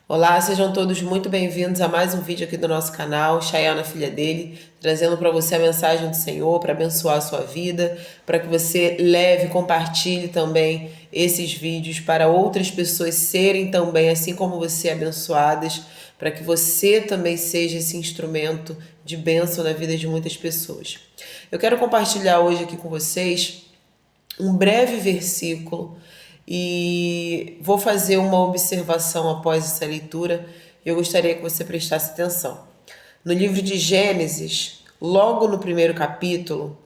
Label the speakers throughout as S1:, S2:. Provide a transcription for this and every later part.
S1: Olá, sejam todos muito bem-vindos a mais um vídeo aqui do nosso canal, Chayana, filha dele, trazendo para você a mensagem do Senhor, para abençoar a sua vida, para que você leve e compartilhe também esses vídeos para outras pessoas serem também, assim como você, abençoadas, para que você também seja esse instrumento de bênção na vida de muitas pessoas. Eu quero compartilhar hoje aqui com vocês um breve versículo e vou fazer uma observação após essa leitura. Eu gostaria que você prestasse atenção. No livro de Gênesis, logo no primeiro capítulo,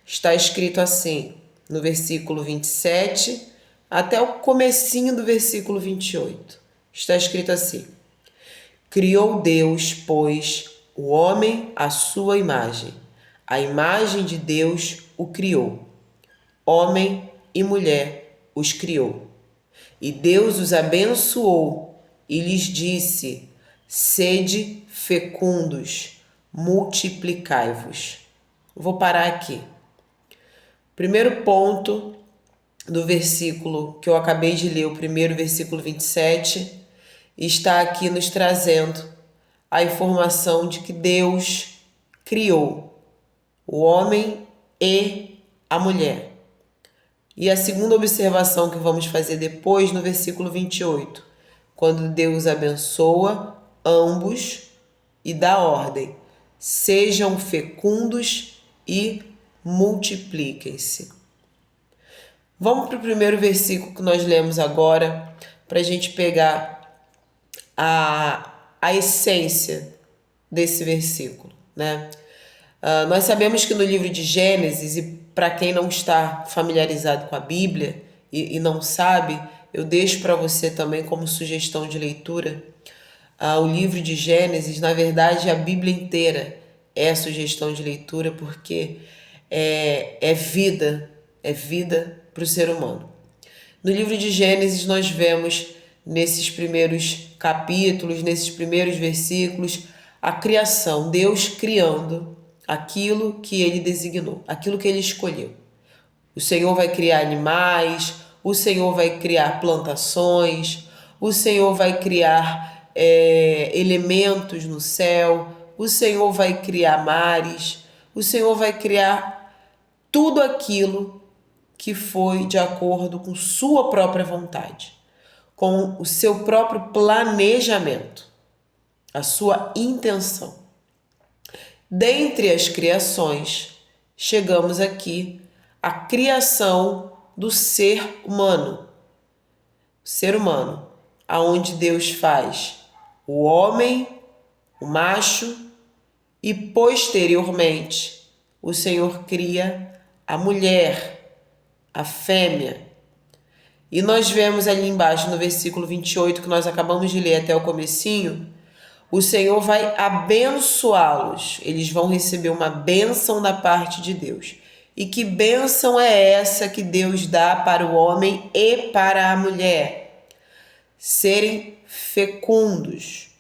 S1: está escrito assim, no versículo 27 até o comecinho do versículo 28. Está escrito assim: Criou Deus, pois, o homem à sua imagem. A imagem de Deus o criou. Homem e mulher os criou. E Deus os abençoou e lhes disse: sede fecundos, multiplicai-vos. Vou parar aqui. Primeiro ponto do versículo que eu acabei de ler, o primeiro versículo 27, está aqui nos trazendo a informação de que Deus criou o homem e a mulher. E a segunda observação que vamos fazer depois, no versículo 28, quando Deus abençoa ambos e dá ordem: sejam fecundos e multipliquem-se. Vamos para o primeiro versículo que nós lemos agora, para a gente pegar a essência desse versículo, né? Nós sabemos que no livro de Gênesis, e para quem não está familiarizado com a Bíblia e não sabe, eu deixo para você também como sugestão de leitura, o livro de Gênesis. Na verdade, a Bíblia inteira é a sugestão de leitura, porque é vida para o ser humano. No livro de Gênesis nós vemos, nesses primeiros capítulos, nesses primeiros versículos, a criação, Deus criando aquilo que ele designou, aquilo que ele escolheu. O Senhor vai criar animais, o Senhor vai criar plantações, o Senhor vai criar elementos no céu, o Senhor vai criar mares, o Senhor vai criar tudo aquilo que foi de acordo com sua própria vontade, com o seu próprio planejamento, a sua intenção. Dentre as criações, chegamos aqui à criação do ser humano. O ser humano, aonde Deus faz o homem, o macho, e posteriormente o Senhor cria a mulher, a fêmea. E nós vemos ali embaixo no versículo 28, que nós acabamos de ler até o comecinho, o Senhor vai abençoá-los. Eles vão receber uma bênção da parte de Deus. E que bênção é essa que Deus dá para o homem e para a mulher? Serem fecundos.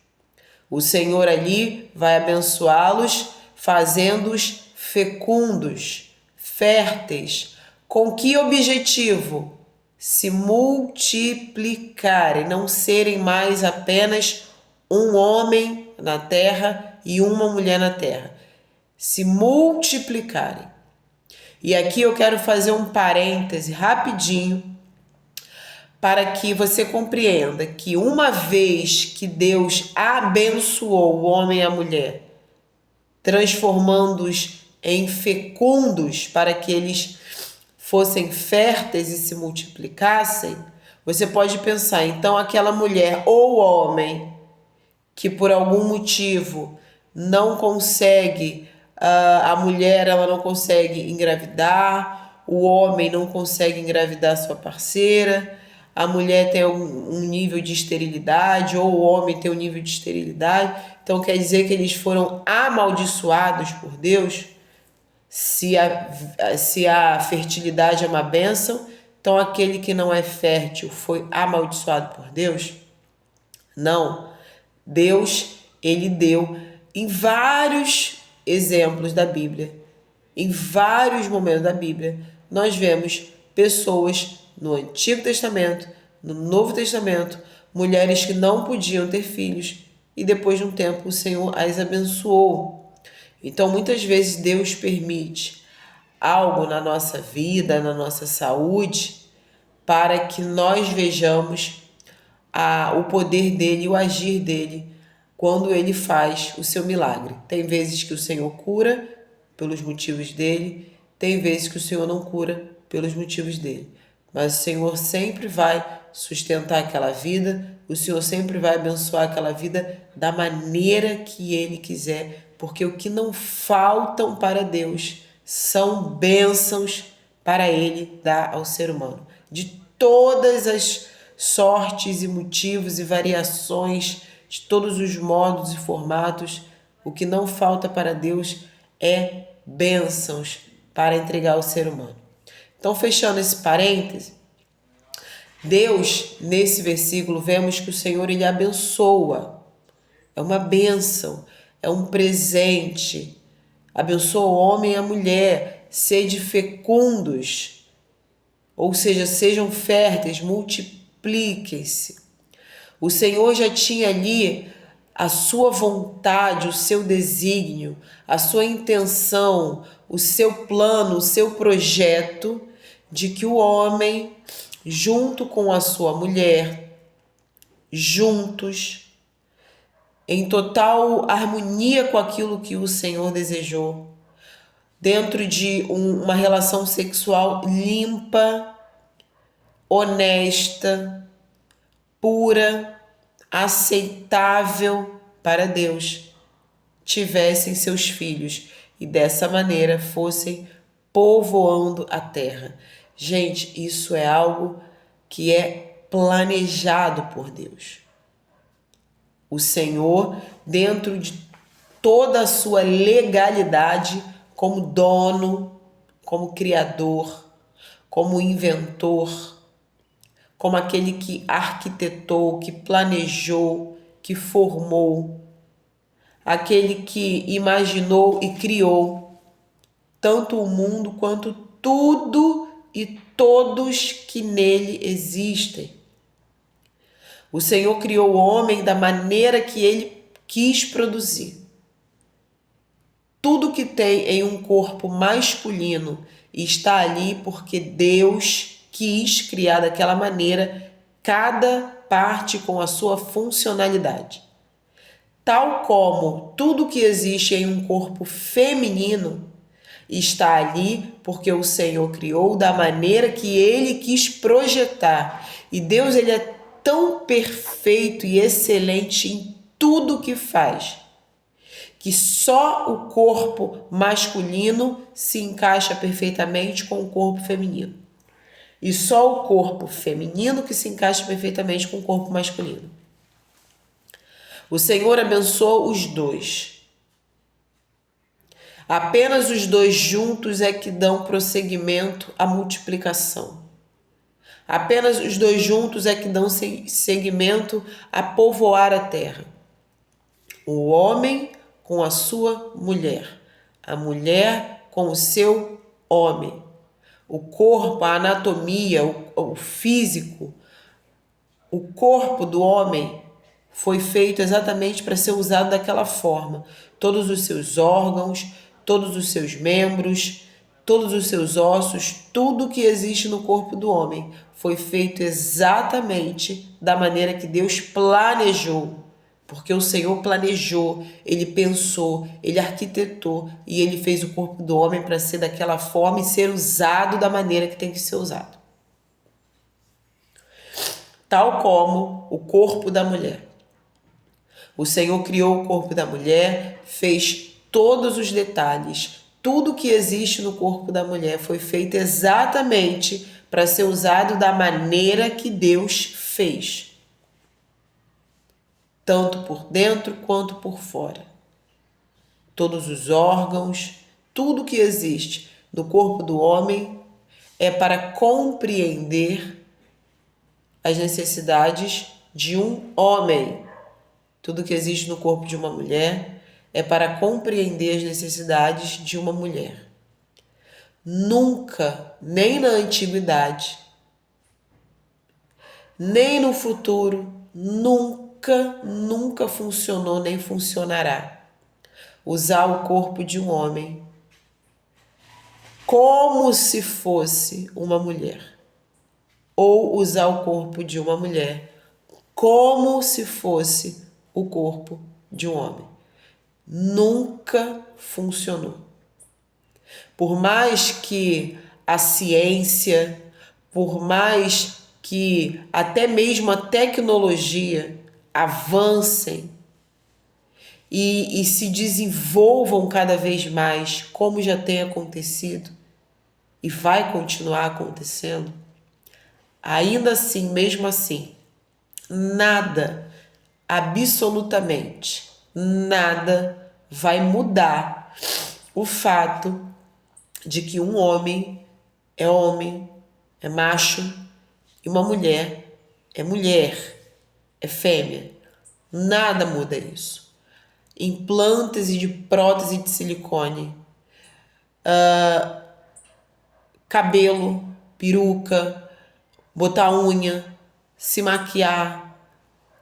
S1: O Senhor ali vai abençoá-los, fazendo-os fecundos, férteis. Com que objetivo? Se multiplicarem, não serem mais apenas um homem na terra e uma mulher na terra. Se multiplicarem. E aqui eu quero fazer um parêntese rapidinho para que você compreenda que uma vez que Deus abençoou o homem e a mulher, transformando-os em fecundos para que eles fossem férteis e se multiplicassem, você pode pensar, então aquela mulher ou homem que por algum motivo não consegue, a mulher ela não consegue engravidar, o homem não consegue engravidar sua parceira, a mulher tem um nível de esterilidade ou o homem tem um nível de esterilidade, então quer dizer que eles foram amaldiçoados por Deus. Se a fertilidade é uma bênção, então aquele que não é fértil foi amaldiçoado por Deus? Não. Deus, ele deu em vários exemplos da Bíblia, em vários momentos da Bíblia, nós vemos pessoas no Antigo Testamento, no Novo Testamento, mulheres que não podiam ter filhos, e depois de um tempo o Senhor as abençoou. Então, muitas vezes Deus permite algo na nossa vida, na nossa saúde, para que nós vejamos o poder dele, o agir dele, quando ele faz o seu milagre. Tem vezes que o Senhor cura pelos motivos dele, tem vezes que o Senhor não cura pelos motivos dele. Mas o Senhor sempre vai sustentar aquela vida, o Senhor sempre vai abençoar aquela vida da maneira que ele quiser, porque o que não faltam para Deus são bênçãos para ele dar ao ser humano. De todas as sortes e motivos e variações, de todos os modos e formatos, o que não falta para Deus é bênçãos para entregar ao ser humano. Então, fechando esse parêntese, Deus, nesse versículo, vemos que o Senhor, ele abençoa. É uma bênção, é um presente. Abençoa o homem e a mulher, sede fecundos, ou seja, sejam férteis, multipliquem-se. O Senhor já tinha ali a sua vontade, o seu desígnio, a sua intenção, o seu plano, o seu projeto de que o homem, junto com a sua mulher, juntos, em total harmonia com aquilo que o Senhor desejou, dentro de uma relação sexual limpa, honesta, pura, aceitável para Deus, tivessem seus filhos e dessa maneira fossem povoando a terra. Gente, isso é algo que é planejado por Deus. O Senhor, dentro de toda a sua legalidade, como dono, como criador, como inventor, como aquele que arquitetou, que planejou, que formou, aquele que imaginou e criou tanto o mundo quanto tudo e todos que nele existem. O Senhor criou o homem da maneira que ele quis produzir. Tudo que tem em um corpo masculino está ali porque Deus quis criar daquela maneira, cada parte com a sua funcionalidade. Tal como tudo que existe em um corpo feminino está ali porque o Senhor criou da maneira que ele quis projetar. E Deus, ele é tão perfeito e excelente em tudo que faz, que só o corpo masculino se encaixa perfeitamente com o corpo feminino. E só o corpo feminino que se encaixa perfeitamente com o corpo masculino. O Senhor abençoou os dois. Apenas os dois juntos é que dão prosseguimento à multiplicação. Apenas os dois juntos é que dão seguimento a povoar a terra. O homem com a sua mulher, a mulher com o seu homem. O corpo, a anatomia, o físico, o corpo do homem foi feito exatamente para ser usado daquela forma. Todos os seus órgãos, todos os seus membros, todos os seus ossos, tudo que existe no corpo do homem foi feito exatamente da maneira que Deus planejou. Porque o Senhor planejou, ele pensou, ele arquitetou e ele fez o corpo do homem para ser daquela forma e ser usado da maneira que tem que ser usado. Tal como o corpo da mulher. O Senhor criou o corpo da mulher, fez todos os detalhes. Tudo que existe no corpo da mulher foi feito exatamente para ser usado da maneira que Deus fez. Tanto por dentro quanto por fora. Todos os órgãos, tudo que existe no corpo do homem é para compreender as necessidades de um homem. Tudo que existe no corpo de uma mulher é para compreender as necessidades de uma mulher. Nunca, nem na antiguidade, nem no futuro, nunca funcionou nem funcionará usar o corpo de um homem como se fosse uma mulher, ou usar o corpo de uma mulher como se fosse o corpo de um homem. Nunca funcionou. Por mais que a ciência, por mais que até mesmo a tecnologia avancem e se desenvolvam cada vez mais, como já tem acontecido e vai continuar acontecendo, ainda assim, mesmo assim, nada, absolutamente nada vai mudar o fato de que um homem, é macho, e uma mulher, é fêmea. Nada muda isso. Implantes de prótese de silicone, cabelo, peruca, botar unha, se maquiar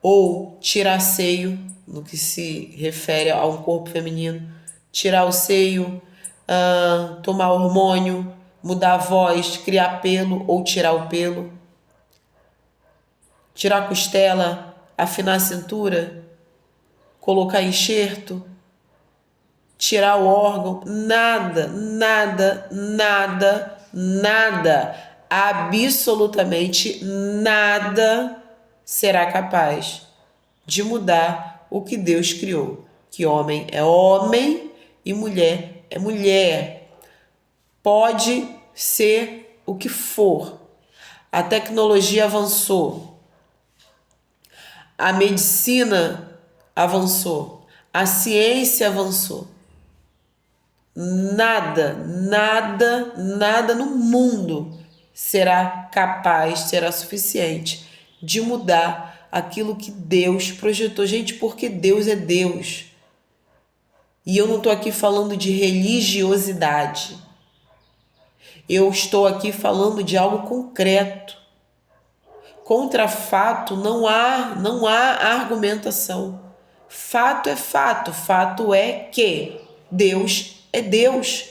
S1: ou tirar seio, no que se refere a um corpo feminino, tirar o seio, tomar hormônio, mudar a voz, criar pelo ou tirar o pelo, tirar a costela, afinar a cintura, colocar enxerto, tirar o órgão, nada, absolutamente nada será capaz de mudar o que Deus criou. Que homem é homem e mulher é mulher. Pode ser o que for. A tecnologia avançou. A medicina avançou. A ciência avançou. Nada no mundo será capaz, será suficiente de mudar aquilo que Deus projetou. Gente, porque Deus é Deus. E eu não estou aqui falando de religiosidade. Eu estou aqui falando de algo concreto. Contra fato não há argumentação. Fato é fato. Fato é que Deus é Deus.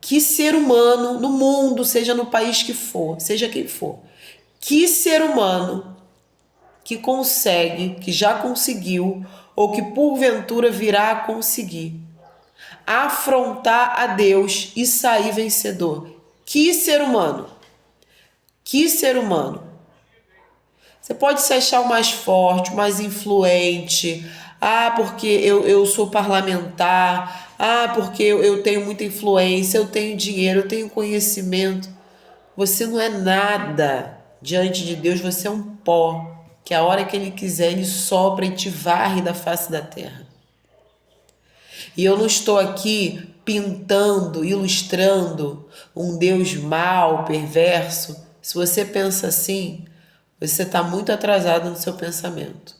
S1: Que ser humano no mundo, seja no país que for, seja quem for, que ser humano que consegue, que já conseguiu, ou que porventura virá a conseguir afrontar a Deus e sair vencedor? Que ser humano? Que ser humano? Você pode se achar o mais forte, o mais influente. Porque eu sou parlamentar. Porque eu tenho muita influência, eu tenho dinheiro, eu tenho conhecimento. Você não é nada diante de Deus, você é um pó, que a hora que Ele quiser, Ele sopra e te varre da face da terra. E eu não estou aqui pintando, ilustrando um Deus mau, perverso. Se você pensa assim, você está muito atrasado no seu pensamento.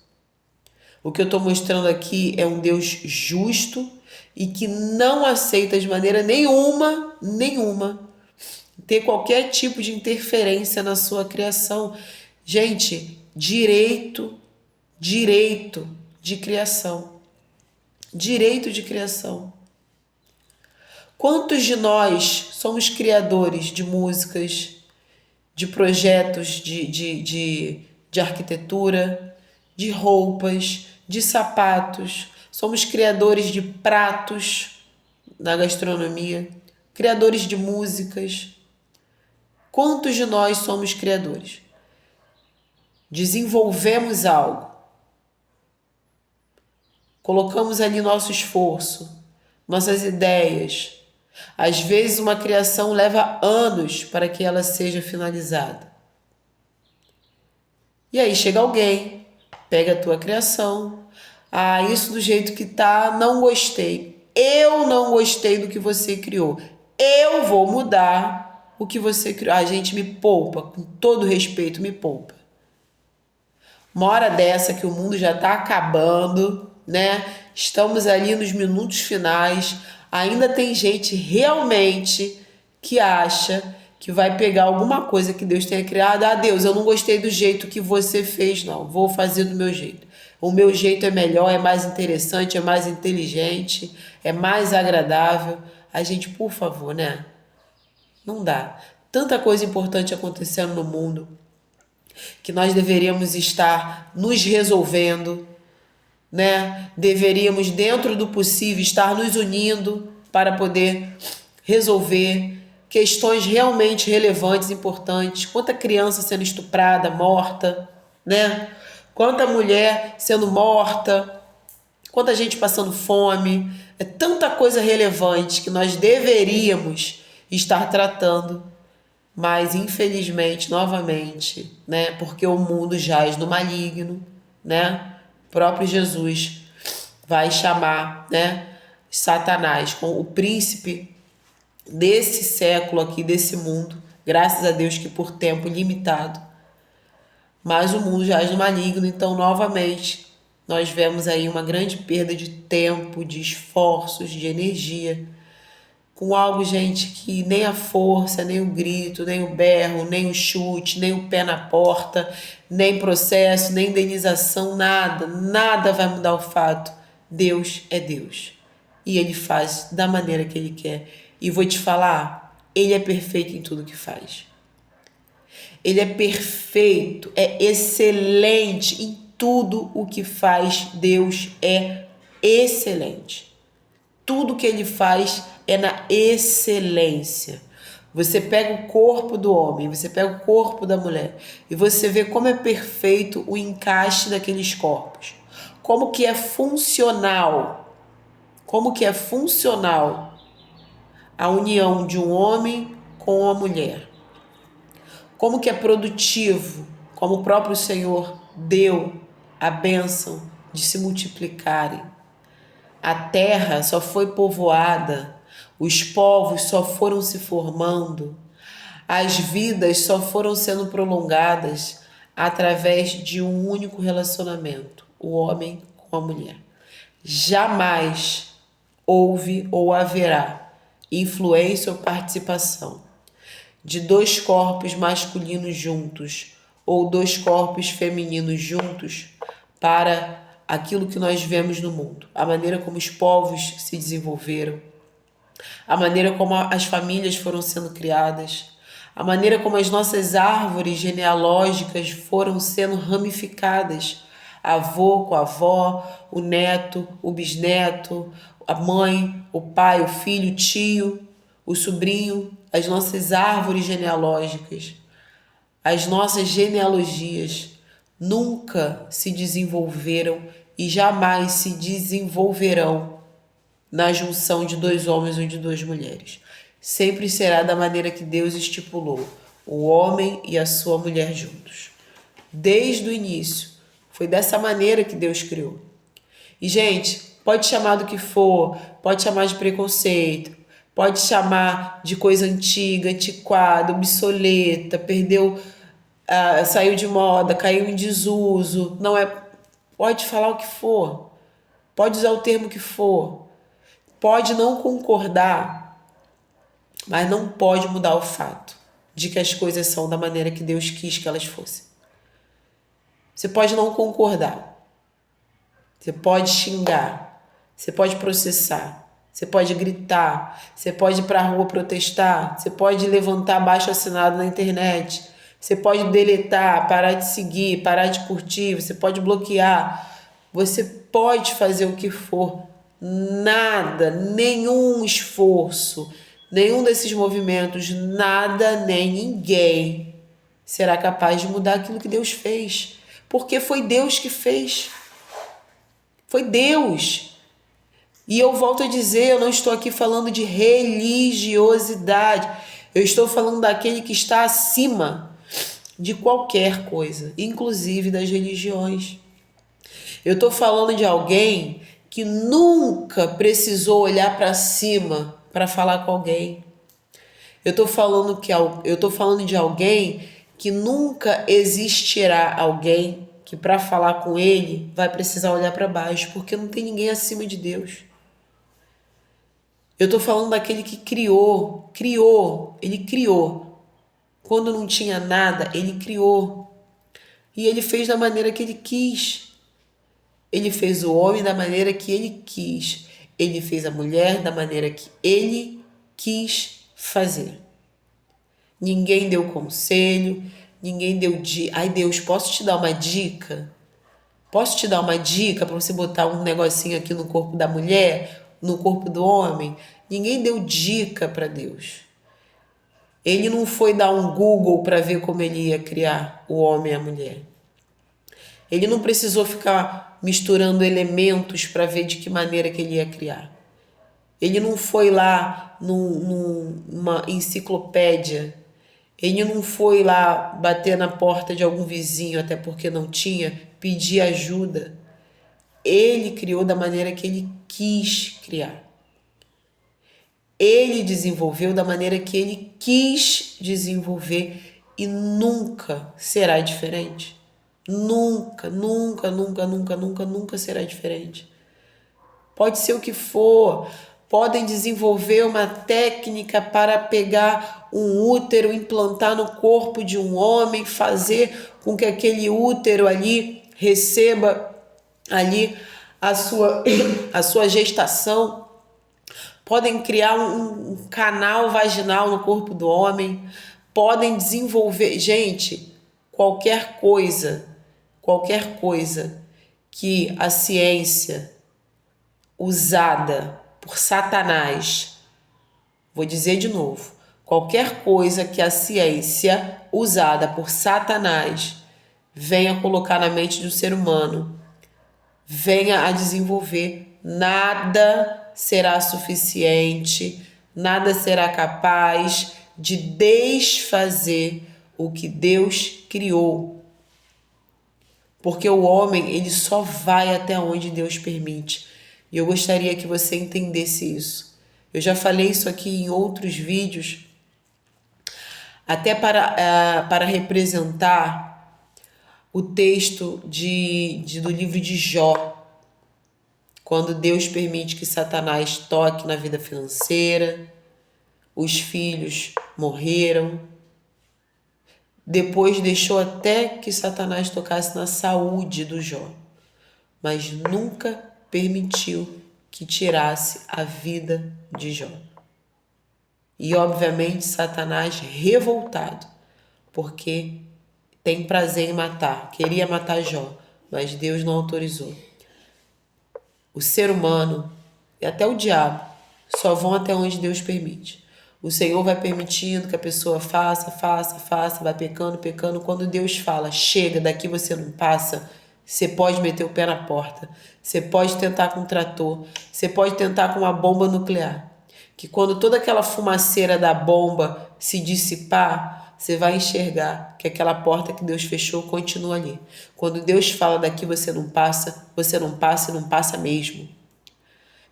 S1: O que eu estou mostrando aqui é um Deus justo e que não aceita de maneira nenhuma, ter qualquer tipo de interferência na sua criação. Gente, direito de criação. Direito de criação. Quantos de nós somos criadores de músicas, de projetos de arquitetura, de roupas, de sapatos? Somos criadores de pratos na gastronomia, criadores de músicas. Quantos de nós somos criadores? Desenvolvemos algo. Colocamos ali nosso esforço, nossas ideias. Às vezes uma criação leva anos para que ela seja finalizada. E aí chega alguém, pega a tua criação. Isso do jeito que tá, não gostei. Eu não gostei do que você criou. Eu vou mudar o que você criou. Gente, me poupa, com todo respeito, me poupa. Uma hora dessa que o mundo já tá acabando, né? Estamos ali nos minutos finais. Ainda tem gente realmente que acha que vai pegar alguma coisa que Deus tenha criado. Ah, Deus, eu não gostei do jeito que você fez, não. Vou fazer do meu jeito. O meu jeito é melhor, é mais interessante, é mais inteligente, é mais agradável. A gente, por favor, né? Não dá. Tanta coisa importante acontecendo no mundo que nós deveríamos estar nos resolvendo, né? Deveríamos, dentro do possível, estar nos unindo para poder resolver questões realmente relevantes, importantes. Quanta criança sendo estuprada, morta, né? Quanta mulher sendo morta, quanta gente passando fome. É tanta coisa relevante que nós deveríamos estar tratando, mas infelizmente, novamente, né? Porque o mundo jaz no maligno, né? O próprio Jesus vai chamar, né? Satanás, com o príncipe desse século aqui, desse mundo, graças a Deus que por tempo limitado, mas o mundo jaz no maligno, então novamente nós vemos aí uma grande perda de tempo, de esforços, de energia, com algo, gente, que nem a força, nem o grito, nem o berro, nem o chute, nem o pé na porta, nem processo, nem indenização, nada vai mudar o fato. Deus é Deus. E Ele faz da maneira que Ele quer. E vou te falar, Ele é perfeito em tudo que faz. Ele é perfeito, é excelente em tudo o que faz. Deus é excelente. Tudo que Ele faz é na excelência. Você pega o corpo do homem, você pega o corpo da mulher e você vê como é perfeito o encaixe daqueles corpos. Como que é funcional. Como que é funcional a união de um homem com uma mulher. Como que é produtivo, como o próprio Senhor deu a bênção de se multiplicarem. A terra só foi povoada, os povos só foram se formando, as vidas só foram sendo prolongadas através de um único relacionamento, o homem com a mulher. Jamais houve ou haverá influência ou participação de dois corpos masculinos juntos ou dois corpos femininos juntos para aquilo que nós vemos no mundo, a maneira como os povos se desenvolveram, a maneira como as famílias foram sendo criadas, a maneira como as nossas árvores genealógicas foram sendo ramificadas, avô com a avó, o neto, o bisneto, a mãe, o pai, o filho, o tio, o sobrinho, as nossas árvores genealógicas, as nossas genealogias nunca se desenvolveram e jamais se desenvolverão na junção de dois homens ou de duas mulheres. Sempre será da maneira que Deus estipulou, o homem e a sua mulher juntos. Desde o início, foi dessa maneira que Deus criou. E, gente, pode chamar do que for, pode chamar de preconceito, pode chamar de coisa antiga, antiquada, obsoleta, perdeu, saiu de moda, caiu em desuso. Não é. Pode falar o que for, pode usar o termo que for, pode não concordar, mas não pode mudar o fato de que as coisas são da maneira que Deus quis que elas fossem. Você pode não concordar, você pode xingar, você pode processar, você pode gritar, você pode ir para a rua protestar, você pode levantar abaixo-assinado na internet, você pode deletar, parar de seguir, parar de curtir, você pode bloquear, você pode fazer o que for. Nada, nenhum esforço, nenhum desses movimentos, nada nem ninguém será capaz de mudar aquilo que Deus fez. Porque foi Deus que fez. Foi Deus. E eu volto a dizer, eu não estou aqui falando de religiosidade. Eu estou falando daquele que está acima de qualquer coisa, inclusive das religiões. Eu estou falando de alguém que nunca precisou olhar para cima para falar com alguém. Eu estou falando de alguém que nunca existirá alguém que para falar com ele vai precisar olhar para baixo, porque não tem ninguém acima de Deus. Eu estou falando daquele que ele criou Quando não tinha nada, ele criou. E ele fez da maneira que ele quis. Ele fez o homem da maneira que ele quis. Ele fez a mulher da maneira que ele quis fazer. Ninguém deu conselho, ninguém deu dica. Ai, Deus, posso te dar uma dica? Posso te dar uma dica para você botar um negocinho aqui no corpo da mulher, no corpo do homem? Ninguém deu dica para Deus. Ele não foi dar um Google para ver como ele ia criar o homem e a mulher. Ele não precisou ficar misturando elementos para ver de que maneira que ele ia criar. Ele não foi lá numa enciclopédia. Ele não foi lá bater na porta de algum vizinho, até porque não tinha, pedir ajuda. Ele criou da maneira que ele quis criar. Ele desenvolveu da maneira que ele quis desenvolver e nunca será diferente. Nunca, nunca, nunca, nunca, nunca, nunca será diferente. Pode ser o que for. Podem desenvolver uma técnica para pegar um útero, implantar no corpo de um homem, fazer com que aquele útero ali receba ali a sua gestação. Podem criar um canal vaginal no corpo do homem. Podem desenvolver... Gente, qualquer coisa que a ciência usada por Satanás, vou dizer de novo, qualquer coisa que a ciência usada por Satanás venha colocar na mente do ser humano, venha a desenvolver, nada será suficiente, nada será capaz de desfazer o que Deus criou. Porque o homem, ele só vai até onde Deus permite. E eu gostaria que você entendesse isso. Eu já falei isso aqui em outros vídeos, até para representar o texto do livro de Jó. Quando Deus permite que Satanás toque na vida financeira, os filhos morreram. Depois deixou até que Satanás tocasse na saúde do Jó, mas nunca permitiu que tirasse a vida de Jó. E obviamente Satanás revoltado, porque tem prazer em matar, queria matar Jó, mas Deus não autorizou. O ser humano e até o diabo só vão até onde Deus permite. O Senhor vai permitindo que a pessoa faça, vai pecando. Quando Deus fala, chega, daqui você não passa, você pode meter o pé na porta, você pode tentar com um trator, você pode tentar com uma bomba nuclear. Que quando toda aquela fumaceira da bomba se dissipar, você vai enxergar que aquela porta que Deus fechou continua ali. Quando Deus fala, daqui você não passa e não passa mesmo.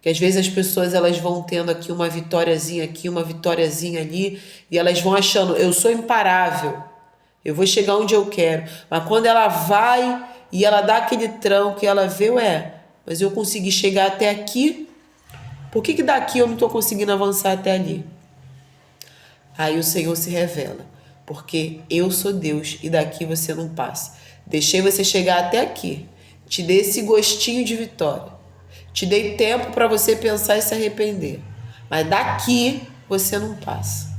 S1: Que às vezes as pessoas elas vão tendo aqui uma vitóriazinha aqui, uma vitóriazinha ali, e elas vão achando, eu sou imparável, eu vou chegar onde eu quero. Mas quando ela vai e ela dá aquele tranco e ela vê, mas eu consegui chegar até aqui, por que daqui eu não estou conseguindo avançar até ali? Aí o Senhor se revela, porque eu sou Deus e daqui você não passa. Deixei você chegar até aqui, te dei esse gostinho de vitória. Te dei tempo para você pensar e se arrepender. Mas daqui você não passa.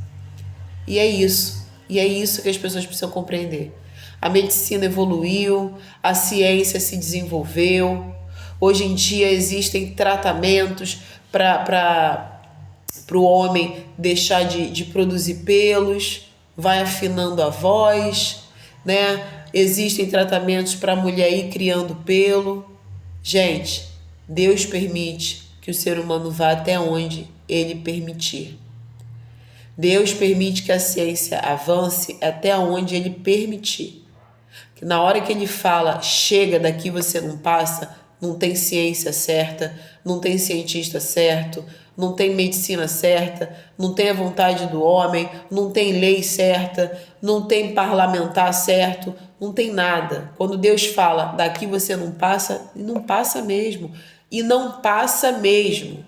S1: E é isso. E é isso que as pessoas precisam compreender. A medicina evoluiu, a ciência se desenvolveu. Hoje em dia existem tratamentos para o homem deixar de produzir pelos, vai afinando a voz, né? Existem tratamentos para a mulher ir criando pelo. Gente, Deus permite que o ser humano vá até onde ele permitir. Deus permite que a ciência avance até onde ele permitir. Que na hora que ele fala, chega, daqui você não passa, não tem ciência certa, não tem cientista certo, não tem medicina certa, não tem a vontade do homem, não tem lei certa, não tem parlamentar certo, não tem nada. Quando Deus fala, daqui você não passa mesmo. E não passa mesmo,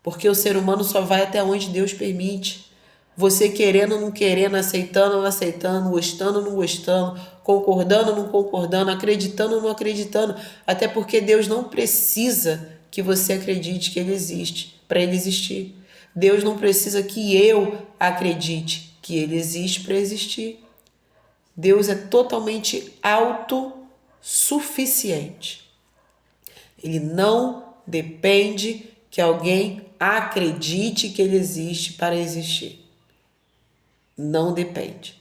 S1: porque o ser humano só vai até onde Deus permite. Você querendo, não querendo, aceitando, não aceitando, gostando, não gostando, concordando, não concordando, acreditando, não acreditando. Até porque Deus não precisa que você acredite que Ele existe para Ele existir. Deus não precisa que eu acredite que Ele existe para existir. Deus é totalmente autossuficiente. Ele não depende que alguém acredite que Ele existe para existir. Não depende.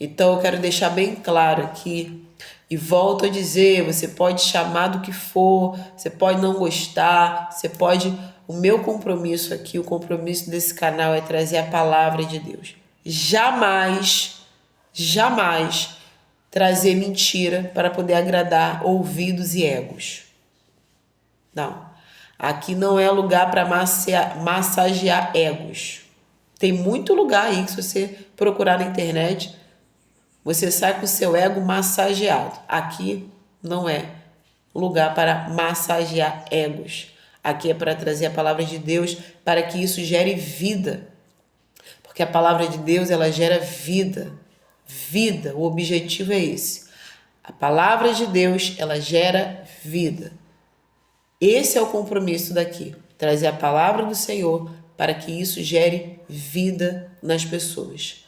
S1: Então eu quero deixar bem claro aqui, e volto a dizer, você pode chamar do que for, você pode não gostar, você pode... O meu compromisso aqui, o compromisso desse canal é trazer a palavra de Deus. Jamais, jamais trazer mentira para poder agradar ouvidos e egos. Não. Aqui não é lugar para massagear egos. Tem muito lugar aí que se você procurar na internet, você sai com o seu ego massageado. Aqui não é lugar para massagear egos. Aqui é para trazer a palavra de Deus para que isso gere vida. Porque a palavra de Deus, ela gera vida. Vida, o objetivo é esse. A palavra de Deus, ela gera vida. Esse é o compromisso daqui. Trazer a palavra do Senhor para que isso gere vida nas pessoas.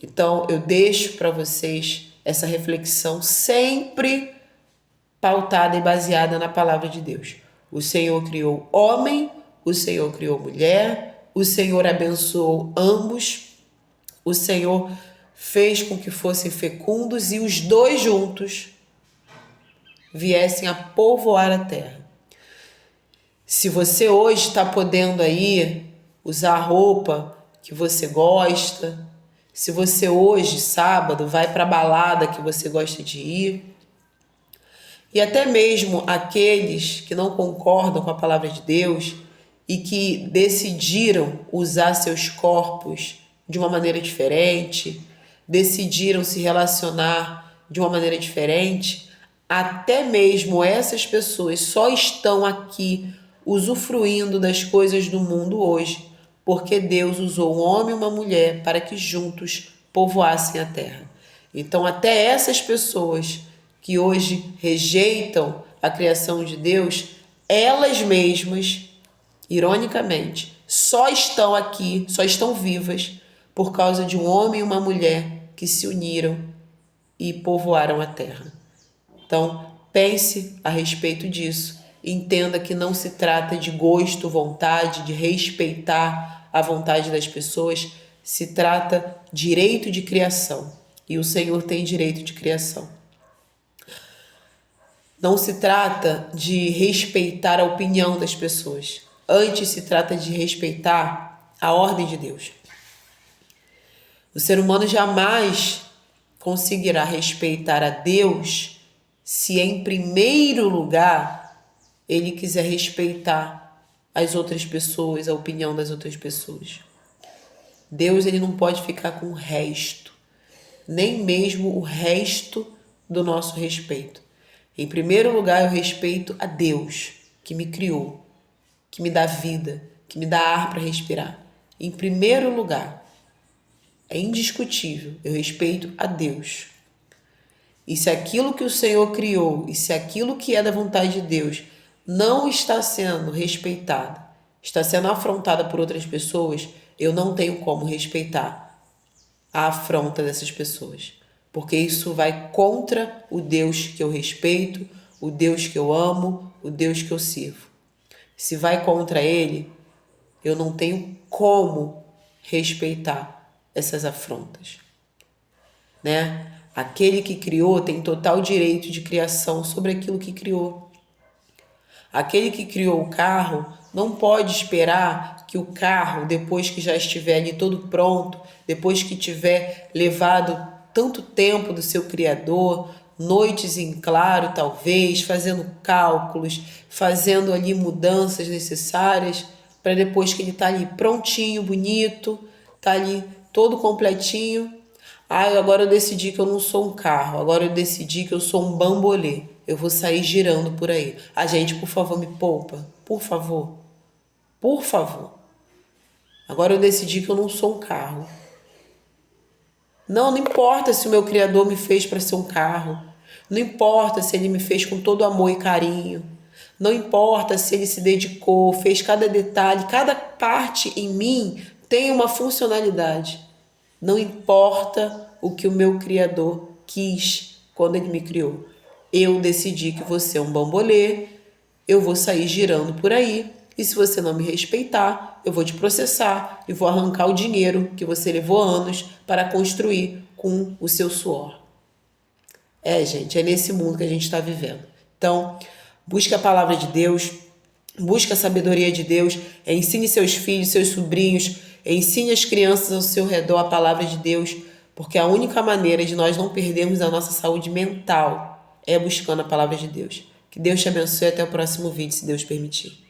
S1: Então, eu deixo para vocês essa reflexão sempre pautada e baseada na palavra de Deus. O Senhor criou homem, o Senhor criou mulher, o Senhor abençoou ambos, o Senhor fez com que fossem fecundos e os dois juntos viessem a povoar a terra. Se você hoje está podendo aí usar a roupa que você gosta, se você hoje, sábado, vai para a balada que você gosta de ir, e até mesmo aqueles que não concordam com a palavra de Deus e que decidiram usar seus corpos de uma maneira diferente, decidiram se relacionar de uma maneira diferente, até mesmo essas pessoas só estão aqui usufruindo das coisas do mundo hoje, porque Deus usou um homem e uma mulher para que juntos povoassem a terra. Então, até essas pessoas que hoje rejeitam a criação de Deus, elas mesmas, ironicamente, só estão aqui, só estão vivas por causa de um homem e uma mulher que se uniram e povoaram a terra. Então, pense a respeito disso. Entenda que não se trata de gosto, vontade, de respeitar a vontade das pessoas. Se trata de direito de criação. E o Senhor tem direito de criação. Não se trata de respeitar a opinião das pessoas. Antes se trata de respeitar a ordem de Deus. O ser humano jamais conseguirá respeitar a Deus se em primeiro lugar ele quiser respeitar as outras pessoas, a opinião das outras pessoas. Deus, ele não pode ficar com o resto, nem mesmo o resto do nosso respeito. Em primeiro lugar, eu respeito a Deus, que me criou, que me dá vida, que me dá ar para respirar. Em primeiro lugar, é indiscutível, eu respeito a Deus. E se aquilo que o Senhor criou, e se aquilo que é da vontade de Deus não está sendo respeitada, está sendo afrontada por outras pessoas, eu não tenho como respeitar a afronta dessas pessoas. Porque isso vai contra o Deus que eu respeito, o Deus que eu amo, o Deus que eu sirvo. Se vai contra ele, eu não tenho como respeitar essas afrontas, né? Aquele que criou tem total direito de criação sobre aquilo que criou. Aquele que criou o carro não pode esperar que o carro, depois que já estiver ali todo pronto, depois que tiver levado tanto tempo do seu Criador, noites em claro talvez, fazendo cálculos, fazendo ali mudanças necessárias, para depois que ele está ali prontinho, bonito, está ali todo completinho. Agora eu decidi que eu não sou um carro, agora eu decidi que eu sou um bambolê. Eu vou sair girando por aí. Gente, por favor, me poupa. Por favor. Por favor. Agora eu decidi que eu não sou um carro. Não importa se o meu Criador me fez para ser um carro. Não importa se Ele me fez com todo amor e carinho. Não importa se Ele se dedicou, fez cada detalhe, cada parte em mim tem uma funcionalidade. Não importa o que o meu Criador quis quando Ele me criou. Eu decidi que vou ser um bambolê, eu vou sair girando por aí, e se você não me respeitar, eu vou te processar e vou arrancar o dinheiro que você levou anos para construir com o seu suor. Gente, é nesse mundo que a gente está vivendo. Então, busque a palavra de Deus, busque a sabedoria de Deus, ensine seus filhos, seus sobrinhos, ensine as crianças ao seu redor a palavra de Deus, porque a única maneira de nós não perdermos a nossa saúde mental é buscando a palavra de Deus. Que Deus te abençoe e até o próximo vídeo, se Deus permitir.